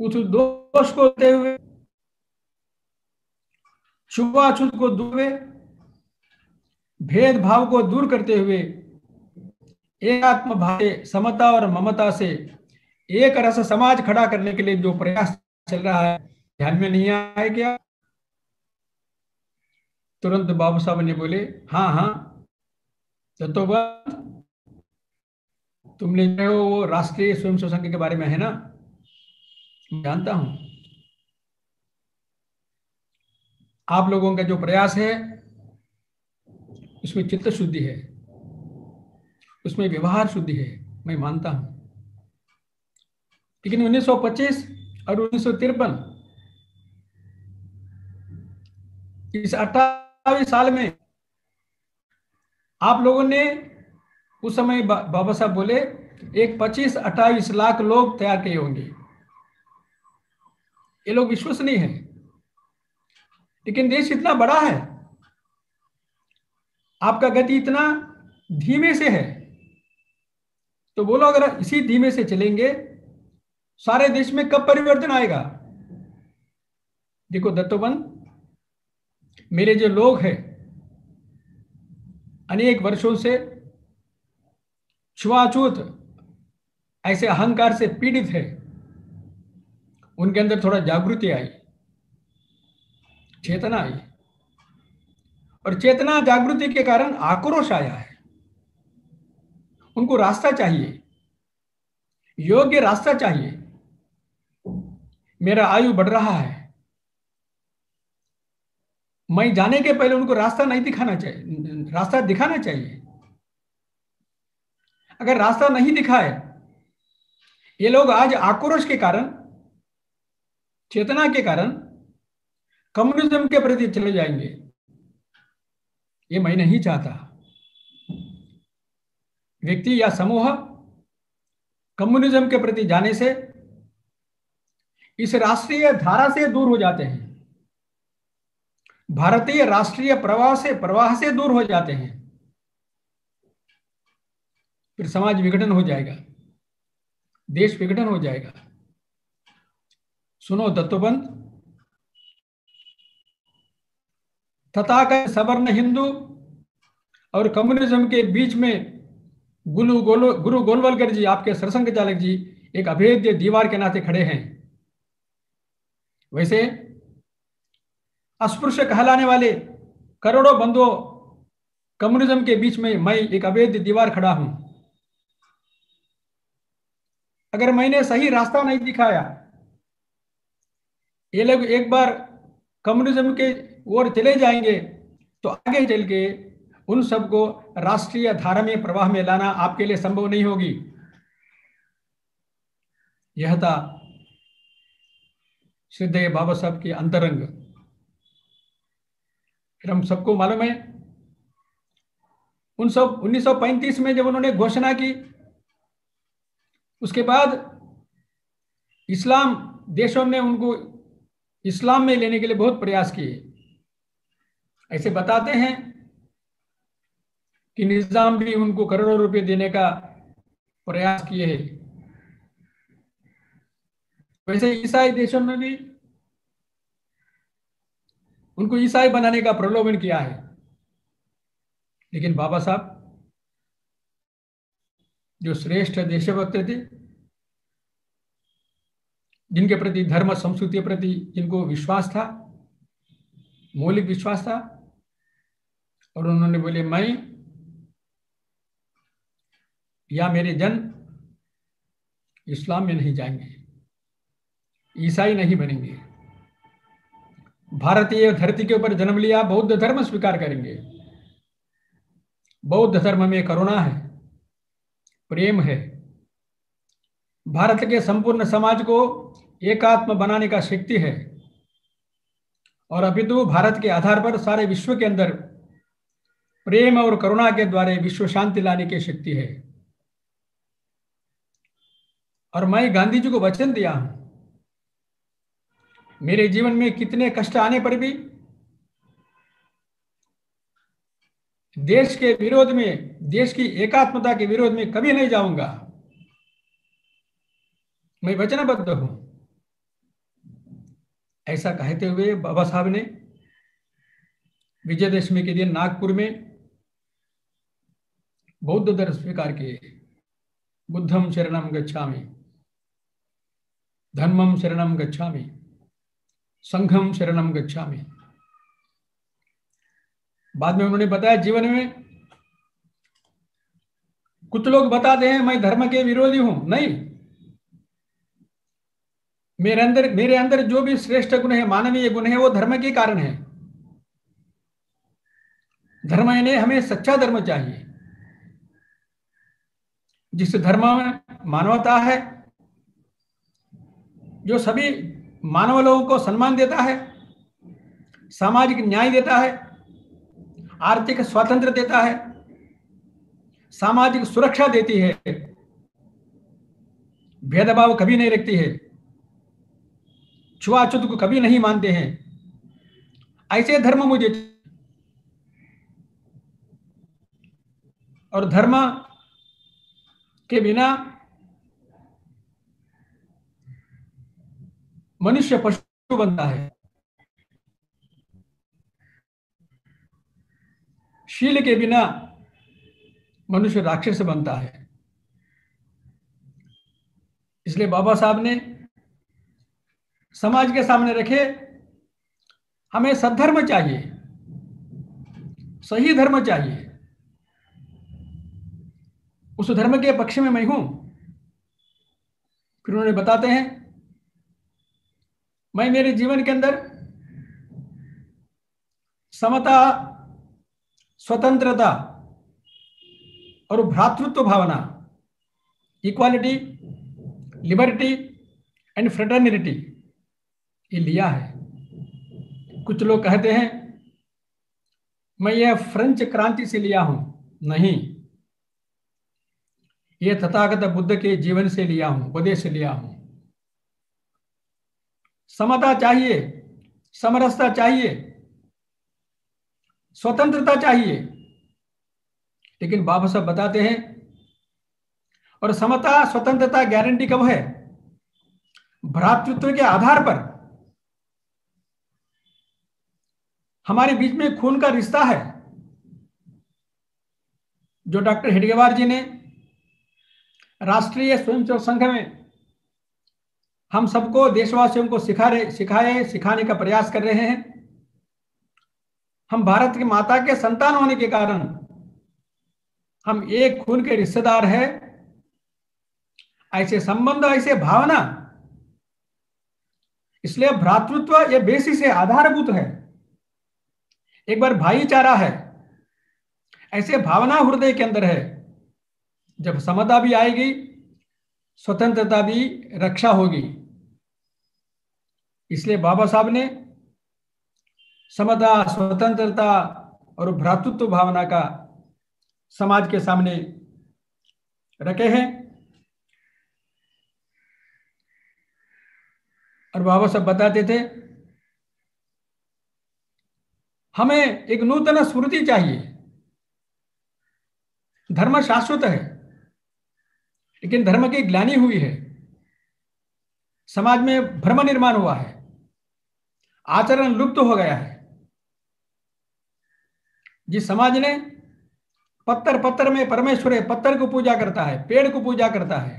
उस दोष को होते हुए, छुआछूत को दूर हुए, भेदभाव को दूर करते हुए, एकात्म भाव से, समता और ममता से एक रस समाज खड़ा करने के लिए जो प्रयास चल रहा है, ध्यान में नहीं आया क्या? तुरंत बाबू साहब ने बोले, हाँ हाँ दत्तोपंत, तुमने जो वो राष्ट्रीय स्वयंसेवक संघ के बारे में है ना, मैं जानता हूं। आप लोगों का जो प्रयास है उसमें चित्त शुद्धि है, उसमें व्यवहार शुद्धि है, मैं मानता हूं। लेकिन 1925 और 1953 इस 28 साल में आप लोगों ने, उस समय बाबा साहब बोले, एक 25-28 लाख लोग तैयार किए होंगे। ये लोग विश्वसनीय हैं, लेकिन देश इतना बड़ा है, आपका गति इतना धीमे से है, तो बोलो अगर इसी धीमे से चलेंगे सारे देश में कब परिवर्तन आएगा? देखो दत्तोपंत, मेरे जो लोग हैं अनेक वर्षों से छुआछूत ऐसे अहंकार से पीड़ित है, उनके अंदर थोड़ा जागृति आई, चेतना आई, और चेतना जागृति के कारण आक्रोश आया है। उनको रास्ता चाहिए, योग्य रास्ता चाहिए। मेरा आयु बढ़ रहा है, मैं जाने के पहले उनको रास्ता नहीं दिखाना चाहिए, रास्ता दिखाना चाहिए। अगर रास्ता नहीं दिखाए, ये लोग आज आक्रोश के कारण, चेतना के कारण कम्युनिज्म के प्रति चले जाएंगे। ये मैं नहीं चाहता। व्यक्ति या समूह कम्युनिज्म के प्रति जाने से इस राष्ट्रीय धारा से दूर हो जाते हैं, भारतीय राष्ट्रीय प्रवाह से दूर हो जाते हैं, फिर समाज विघटन हो जाएगा, देश विघटन हो जाएगा। सुनो दत्तोपंत, तथाकथित सवर्ण हिंदू और कम्युनिज्म के बीच में गुरु गोलवलकर जी, आपके सरसंघ चालक जी, एक अभेद्य दीवार के नाते खड़े हैं। वैसे अस्पृश्य कहलाने वाले करोड़ों बंधुओं कम्युनिज्म के बीच में मैं एक अभेद्य दीवार खड़ा हूं। अगर मैंने सही रास्ता नहीं दिखाया, ये लोग एक बार कम्युनिज्म के ओर चले जाएंगे, तो आगे चल के उन सबको राष्ट्रीय धारा में, प्रवाह में लाना आपके लिए संभव नहीं होगी। यह था श्रद्धेय बाबा साहब के अंतरंग। फिर हम सबको मालूम है, 1935 में जब उन्होंने घोषणा की, उसके बाद इस्लाम देशों ने उनको इस्लाम में लेने के लिए बहुत प्रयास किए। ऐसे बताते हैं कि निजाम भी उनको करोड़ों रुपए देने का प्रयास किए हैं। वैसे ईसाई देशों में भी उनको ईसाई बनाने का प्रलोभन किया है। लेकिन बाबा साहब जो श्रेष्ठ देशभक्त थे, जिनके प्रति धर्म संस्कृति के प्रति जिनको विश्वास था, मौलिक विश्वास था, और उन्होंने बोले मैं या मेरे जन इस्लाम में नहीं जाएंगे, ईसाई नहीं बनेंगे, भारतीय धरती के ऊपर जन्म लिया, बौद्ध धर्म स्वीकार करेंगे। बौद्ध धर्म में करुणा है, प्रेम है, भारत के संपूर्ण समाज को एकात्म बनाने का शक्ति है, और अभी तो भारत के आधार पर सारे विश्व के अंदर प्रेम और करुणा के द्वारा विश्व शांति लाने की शक्ति है। और मैं गांधी जी को वचन दिया हूं, मेरे जीवन में कितने कष्ट आने पर भी देश के विरोध में, देश की एकात्मता के विरोध में कभी नहीं जाऊंगा। मैं वचनबद्ध हूं। ऐसा कहते हुए बाबा साहब ने विजयदशमी के दिन नागपुर में बौद्ध धर्म स्वीकार किए। बुद्धम शरणम गच्छामि, धम्मम शरणम गच्छामि, संघम शरणम गच्छामि। बाद में उन्होंने बताया, जीवन में कुछ लोग बताते हैं मैं धर्म के विरोधी हूं। नहीं, मेरे अंदर जो भी श्रेष्ठ गुण है, मानवीय गुण है, वो धर्म के कारण है। धर्म यानी हमें सच्चा धर्म चाहिए, जिस धर्म में मानवता है, जो सभी मानव लोगों को सम्मान देता है, सामाजिक न्याय देता है, आर्थिक स्वातंत्र्य देता है, सामाजिक सुरक्षा देती है, भेदभाव कभी नहीं रखती है, छुआछूत को कभी नहीं मानते हैं। ऐसे धर्म मुझे, और धर्म के बिना मनुष्य पशु बनता है, शील के बिना मनुष्य राक्षस बनता है। इसलिए बाबा साहब ने समाज के सामने रखे, हमें सद्धर्म चाहिए, सही धर्म चाहिए। उस धर्म के पक्ष में मैं हूं। फिर उन्होंने बताते हैं, मैं मेरे जीवन के अंदर समता, स्वतंत्रता और भ्रातृत्व भावना, इक्वालिटी, लिबर्टी एंड फ्रेटर्निटी, ये लिया है। कुछ लोग कहते हैं मैं यह फ्रेंच क्रांति से लिया हूं। नहीं, यह तथागत बुद्ध के जीवन से लिया हूं, उपदेश से लिया हूं। समता चाहिए, समरसता चाहिए, स्वतंत्रता चाहिए, लेकिन बाबा साहब बताते हैं, और समता स्वतंत्रता गारंटी कब है? भ्रातृत्व के आधार पर। हमारे बीच में खून का रिश्ता है, जो डॉक्टर हेडगेवार जी ने राष्ट्रीय स्वयंसेवक संघ में हम सबको, देशवासियों को सिखाने का प्रयास कर रहे हैं। हम भारत की माता के संतान होने के कारण हम एक खून के रिश्तेदार हैं। ऐसे संबंध, ऐसे भावना, इसलिए भ्रातृत्व ये बेसिस है, आधारभूत है। एक बार भाईचारा है, ऐसे भावना हृदय के अंदर है। जब समता भी आएगी, स्वतंत्रता भी रक्षा होगी। इसलिए बाबा साहब ने समता, स्वतंत्रता और भ्रातृत्व भावना का समाज के सामने रखे हैं। और बाबा साहब बताते थे, हमें एक नूतन स्मृति चाहिए। धर्म शाश्वत है, लेकिन धर्म की ग्लानि हुई है, समाज में भ्रम निर्माण हुआ है, आचरण लुप्त हो गया है। जिस समाज ने पत्थर में परमेश्वर है, पत्थर को पूजा करता है, पेड़ को पूजा करता है,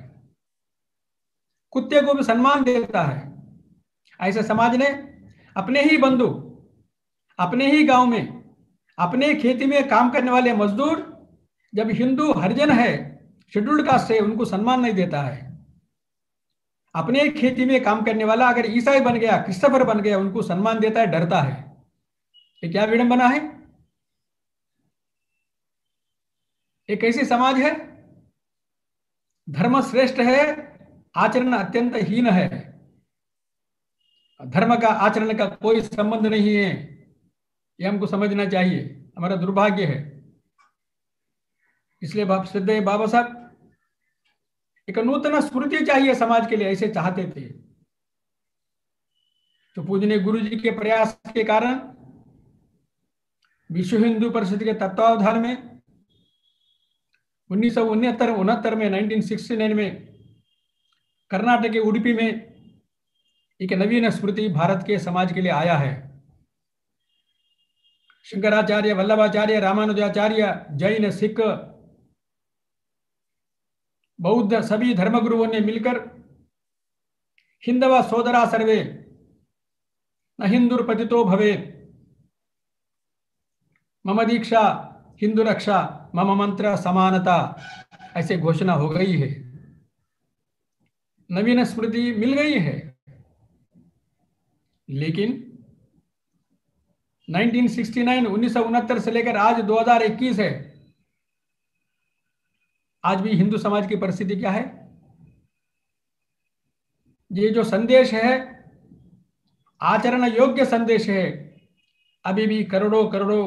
कुत्ते को भी सम्मान देता है, ऐसे समाज ने अपने ही बंधु, अपने ही गांव में, अपने खेती में काम करने वाले मजदूर, जब हिंदू हरिजन है, शेड्यूल्ड कास्ट है, उनको सम्मान नहीं देता है। अपने खेती में काम करने वाला अगर ईसाई बन गया, क्रिस्टोफर बन गया, उनको सम्मान देता है, डरता है। ये क्या विडंबना है? एक ऐसी समाज है, धर्म श्रेष्ठ है, आचरण अत्यंत हीन है। धर्म का आचरण का कोई संबंध नहीं है, ये हमको समझना चाहिए। हमारा दुर्भाग्य है। इसलिए श्रद्धेय बाबा साहब एक नूतन स्फूर्ति चाहिए समाज के लिए, ऐसे चाहते थे। तो पूजनीय गुरु जी के प्रयास के कारण विश्व हिंदू परिषद के तत्वावधान में 1969 में 1969 में कर्नाटक के उडुपी में एक नवीन स्मृति भारत के समाज के लिए आया है। शंकराचार्य, वल्लभाचार्य, रामानुजाचार्य, जैन, सिख, बौद्ध सभी धर्मगुरुओं ने मिलकर हिंदव सोदरा सर्वे न हिंदुर्पतितो भवेत्, मम दीक्षा हिंदू रक्षा, मम मंत्र समानता, ऐसे घोषणा हो गई है। नवीन स्मृति मिल गई है। लेकिन 1969 से लेकर आज 2021 है, आज भी हिंदू समाज की परिस्थिति क्या है? ये जो संदेश है, आचरण योग्य संदेश है, अभी भी करोड़ों करोड़ों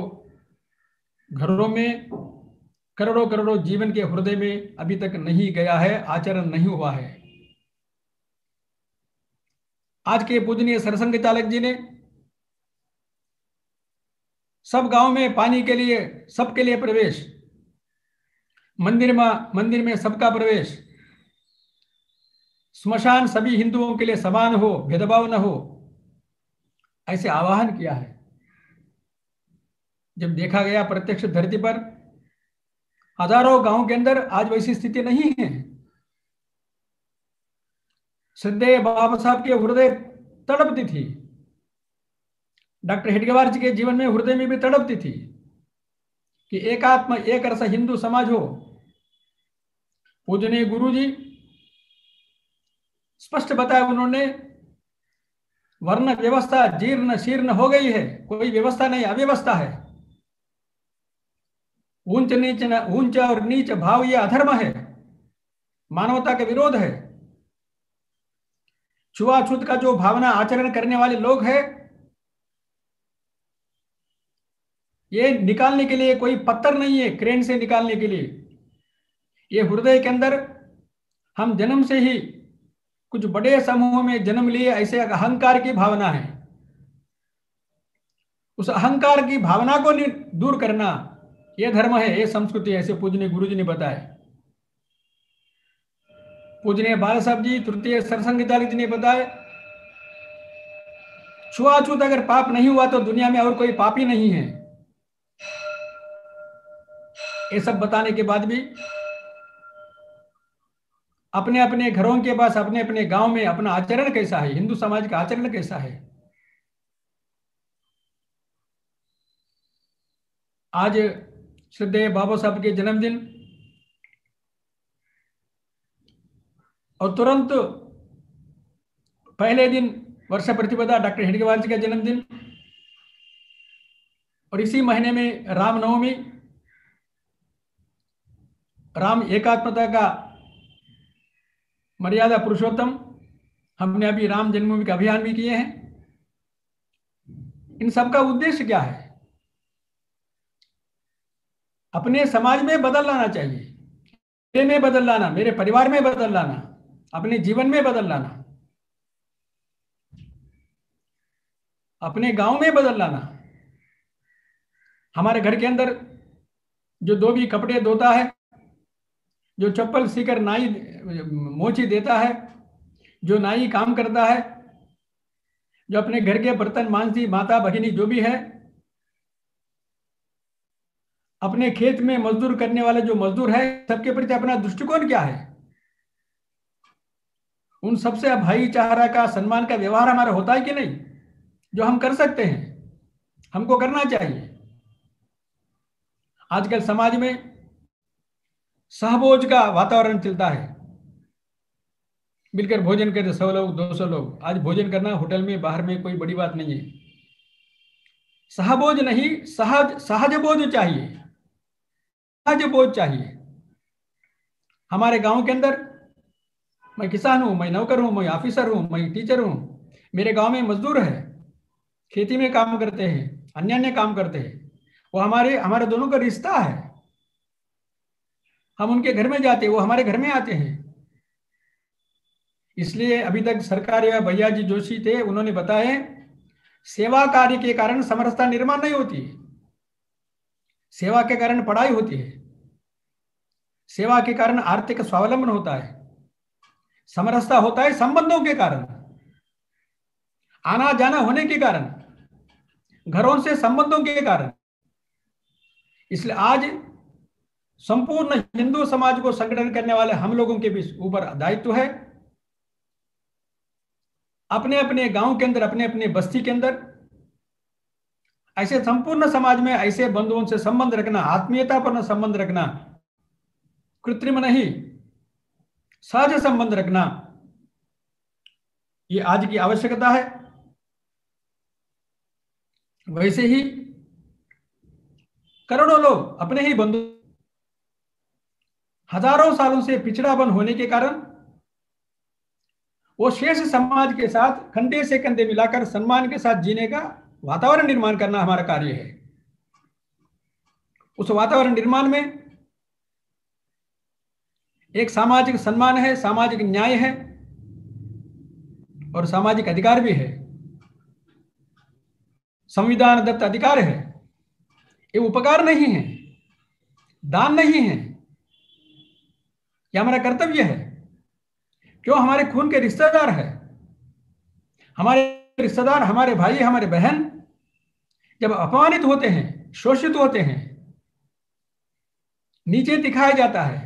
घरों में, करोड़ों करोड़ों जीवन के हृदय में अभी तक नहीं गया है, आचरण नहीं हुआ है। आज के पूजनीय सरसंघ चालक जी ने सब गांव में पानी के लिए सबके लिए प्रवेश, मंदिर में सबका प्रवेश, स्मशान सभी हिंदुओं के लिए समान हो, भेदभाव न हो, ऐसे आह्वान किया है। जब देखा गया प्रत्यक्ष धरती पर हजारों गांव के अंदर आज वैसी स्थिति नहीं है। श्रद्धेय बाबा साहब के हृदय तड़पती थी, डॉक्टर हेडगेवार जी के जीवन में हृदय में भी तड़पती थी कि एकात्म एक रस हिंदू समाज हो। पूजनीय गुरु जी स्पष्ट बताया उन्होंने, वर्ण व्यवस्था जीर्ण शीर्ण हो गई है, कोई व्यवस्था नहीं, अव्यवस्था है। ऊंच और नीच भाव यह अधर्म है, मानवता का विरोध है। छुआछूत का जो भावना आचरण करने वाले लोग हैं, ये निकालने के लिए कोई पत्थर नहीं है क्रेन से निकालने के लिए। ये हृदय के अंदर हम जन्म से ही कुछ बड़े समूह में जन्म लिए, ऐसे अहंकार की भावना है। उस अहंकार की भावना को दूर करना यह धर्म है, यह संस्कृति है, ऐसे पूजनीय गुरु जी ने बताया। पूजनीय बाल साहब जी तृतीय सरसंघ चालक जी ने बताया, छुआछूत अगर पाप नहीं हुआ तो दुनिया में और कोई पापी नहीं है। ये सब बताने के बाद भी अपने अपने घरों के पास, अपने अपने गांव में अपना आचरण कैसा है, हिंदू समाज का आचरण कैसा है। आज श्रद्धेय बाबा साहब के जन्मदिन और तुरंत पहले दिन वर्ष प्रतिपदा डॉक्टर हेडगेवार जी का जन्मदिन, और इसी महीने में रामनवमी, राम एकात्मता का मर्यादा पुरुषोत्तम, हमने अभी राम जन्मभूमि का अभियान भी किए हैं। इन सब का उद्देश्य क्या है? अपने समाज में बदल लाना चाहिए, मेरे में बदल लाना, मेरे परिवार में बदल लाना, अपने जीवन में बदल लाना, अपने गांव में बदल लाना। हमारे घर के अंदर जो धोबी कपड़े धोता है, जो चप्पल सीकर नाई मोची देता है, जो नाई काम करता है, जो अपने घर के बर्तन मांझती माता भगिनी जो भी है, अपने खेत में मजदूर करने वाले जो मजदूर है, सबके प्रति अपना दृष्टिकोण क्या है? उन सबसे भाईचारा का, सम्मान का व्यवहार हमारा होता है कि नहीं? जो हम कर सकते हैं, हमको करना चाहिए। आजकल समाज में सहभोज का वातावरण चलता है, मिलकर भोजन करते 100 लोग 200 लोग। आज भोजन करना होटल में, बाहर में कोई बड़ी बात नहीं है। सहभोज नहीं, सहज भोज चाहिए, सहज भोज चाहिए। हमारे गांव के अंदर, मैं किसान हूं, मैं नौकर हूं, मैं ऑफिसर हूं, मैं टीचर हूं, मेरे गांव में मजदूर है, खेती में काम करते हैं, अन्य काम करते हैं, वो हमारे दोनों का रिश्ता है। हम उनके घर में जाते हैं, वो हमारे घर में आते हैं। इसलिए अभी तक सरकार या भैया जी जोशी थे, उन्होंने बताया सेवा कार्य के कारण समरसता निर्माण नहीं होती है, सेवा के कारण पढ़ाई होती है, सेवा के कारण आर्थिक स्वावलंबन होता है, समरसता होता है संबंधों के कारण, आना जाना होने के कारण, घरों से संबंधों के कारण। इसलिए आज संपूर्ण हिंदू समाज को संगठन करने वाले हम लोगों के भी ऊपर दायित्व है, अपने अपने गांव के अंदर, अपने अपने बस्ती के अंदर ऐसे संपूर्ण समाज में ऐसे बंधुओं से संबंध रखना, आत्मीयतापूर्ण संबंध रखना, कृत्रिम नहीं सहज संबंध रखना, ये आज की आवश्यकता है। वैसे ही करोड़ों लोग अपने ही बंधु हजारों सालों से पिछड़ापन होने के कारण वो शेष समाज के साथ कंधे से कंधे मिलाकर सम्मान के साथ जीने का वातावरण निर्माण करना हमारा कार्य है। उस वातावरण निर्माण में एक सामाजिक सम्मान है, सामाजिक न्याय है और सामाजिक अधिकार भी है, संविधान दत्त अधिकार है। ये उपकार नहीं है, दान नहीं है, यह हमारा कर्तव्य है। क्यों? हमारे खून के रिश्तेदार है, हमारे रिश्तेदार, हमारे भाई, हमारे बहन जब अपमानित होते हैं, शोषित होते हैं, नीचे दिखाया जाता है,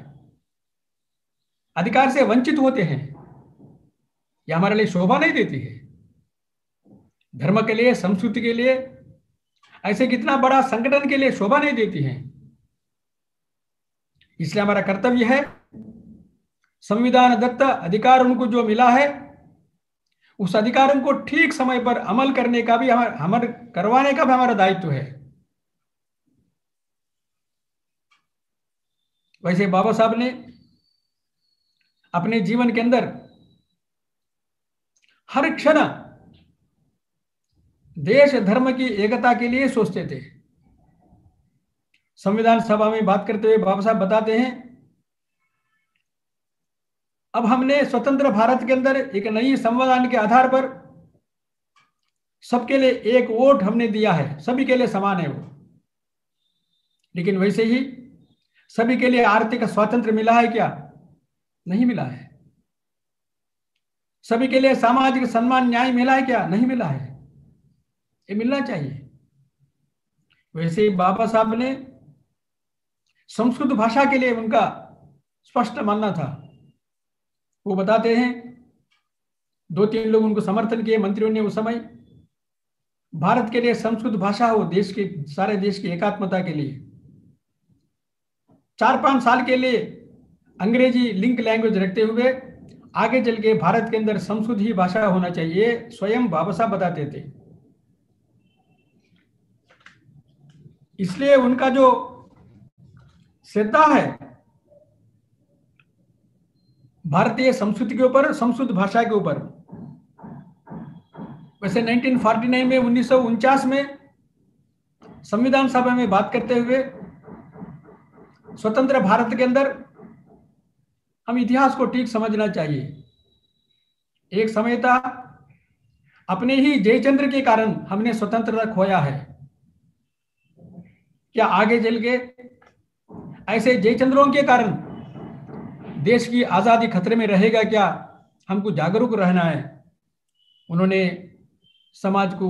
अधिकार से वंचित होते हैं, यह हमारे लिए शोभा नहीं देती है। धर्म के लिए, संस्कृति के लिए, ऐसे कितना बड़ा संगठन के लिए शोभा नहीं देती है। इसलिए हमारा कर्तव्य है संविधान दत्त अधिकार उनको जो मिला है, उस अधिकारों को ठीक समय पर अमल करने का भी हमारे करवाने का भी हमारा दायित्व है। वैसे बाबा साहब ने अपने जीवन के अंदर हर क्षण देश धर्म की एकता के लिए सोचते थे। संविधान सभा में बात करते हुए बाबा साहब बताते हैं, अब हमने स्वतंत्र भारत के अंदर एक नई संविधान के आधार पर सबके लिए एक वोट हमने दिया है, सभी के लिए समान है वो। लेकिन वैसे ही सभी के लिए आर्थिक स्वातंत्र्य मिला है क्या? नहीं मिला है। सभी के लिए सामाजिक सम्मान न्याय मिला है क्या? नहीं मिला है। ये मिलना चाहिए। वैसे ही बाबा साहब ने संस्कृत भाषा के लिए उनका स्पष्ट मानना था। वो बताते हैं, 2-3 लोग उनको समर्थन किए मंत्रियों ने उस समय। भारत के लिए संस्कृत भाषा हो, देश के सारे देश की एकात्मता के लिए। 4-5 साल के लिए अंग्रेजी लिंक लैंग्वेज रखते हुए आगे चल के भारत के अंदर संस्कृत ही भाषा होना चाहिए, स्वयं बाबा साहब बताते थे। इसलिए उनका जो श्रद्धा है भारतीय संस्कृति के ऊपर, संस्कृत भाषा के ऊपर। वैसे 1949 में, 1949 में संविधान सभा में बात करते हुए स्वतंत्र भारत के अंदर हम इतिहास को ठीक समझना चाहिए। एक समय था, अपने ही जयचंद्र के कारण हमने स्वतंत्रता खोया है। क्या आगे चल के ऐसे जयचंद्रों के कारण देश की आजादी खतरे में रहेगा क्या? हमको जागरूक रहना है। उन्होंने समाज को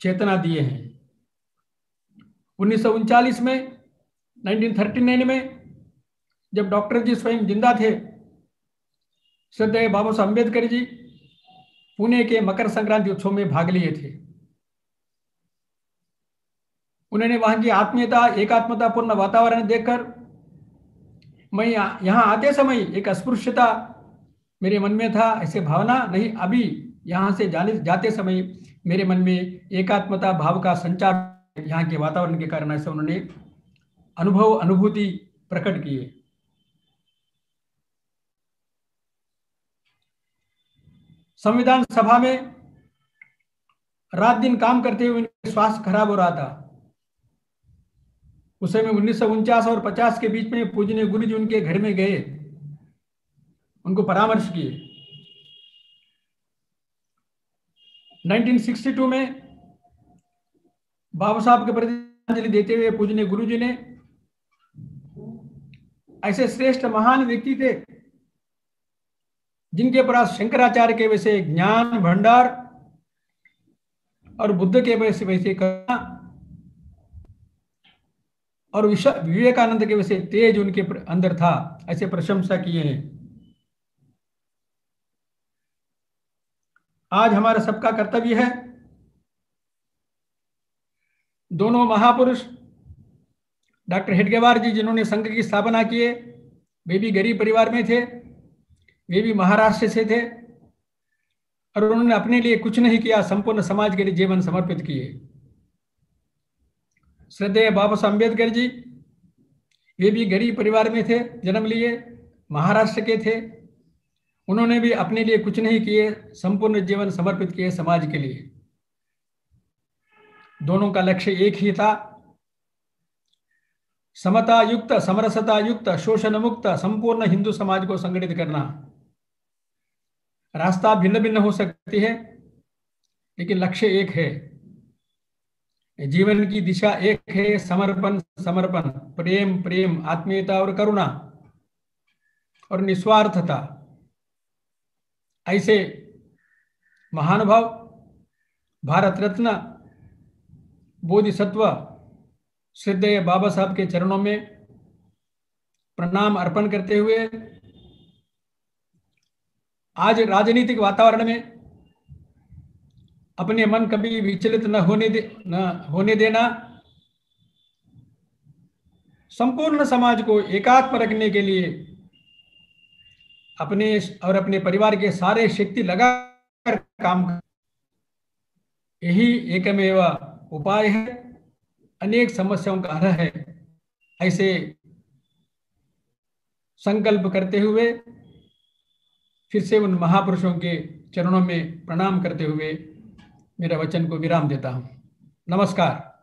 चेतना दिए हैं। 1939 में, 1939 में जब डॉक्टर जी स्वयं जिंदा थे, श्रद्धेय बाबा साहब अम्बेडकर जी पुणे के मकर संक्रांति उत्सव में भाग लिए थे। उन्होंने वहां की आत्मीयता, एकात्मतापूर्ण वातावरण देखकर मैं यहाँ आते समय एक अस्पृश्यता मेरे मन में था, ऐसे भावना नहीं। अभी यहाँ से जाते समय मेरे मन में एकात्मता भाव का संचार यहाँ के वातावरण के कारण ऐसे उन्होंने अनुभूति प्रकट किए। संविधान सभा में रात दिन काम करते हुए उनका स्वास्थ्य खराब हो रहा था। उस समय 1949 और 50 के बीच में पूजनीय गुरु जी उनके घर में गए, उनको परामर्श किए। 1962 में बाबा साहब के प्रति श्रद्धांजलि देते हुए पूजनीय गुरु जी ने, ऐसे श्रेष्ठ महान व्यक्ति थे जिनके पास शंकराचार्य के वैसे ज्ञान भंडार और बुद्ध के वैसे करुणा और विवेकानंद के वैसे तेज उनके अंदर था, ऐसे प्रशंसा किए हैं। आज हमारा सबका कर्तव्य है, दोनों महापुरुष डॉक्टर हेडगेवार जी जिन्होंने संघ की स्थापना की है, वे भी गरीब परिवार में थे, वे भी महाराष्ट्र से थे और उन्होंने अपने लिए कुछ नहीं किया, संपूर्ण समाज के लिए जीवन समर्पित किए। श्रद्धेय बाबा साहब अम्बेडकर जी, वे भी गरीब परिवार में थे, जन्म लिए, महाराष्ट्र के थे, उन्होंने भी अपने लिए कुछ नहीं किए, संपूर्ण जीवन समर्पित किए समाज के लिए। दोनों का लक्ष्य एक ही था, समता युक्त, समरसता युक्त, शोषण मुक्त संपूर्ण हिंदू समाज को संगठित करना। रास्ता भिन्न भिन्न हो सकती है, लेकिन लक्ष्य एक है, जीवन की दिशा एक है, समर्पण समर्पण, प्रेम प्रेम, आत्मीयता और करुणा और निस्वार्थता। ऐसे महानुभाव, भारत रत्न बोधिसत्व श्रद्धेय बाबा साहब के चरणों में प्रणाम अर्पण करते हुए आज राजनीतिक वातावरण में अपने मन कभी विचलित न होने देना, संपूर्ण समाज को एकात्म रखने के लिए अपने और अपने परिवार के सारे शक्ति लगाकर काम कर, यही एकमेव उपाय है, अनेक समस्याओं का हल है। ऐसे संकल्प करते हुए फिर से उन महापुरुषों के चरणों में प्रणाम करते हुए मेरा वचन को विराम देता हूं। नमस्कार।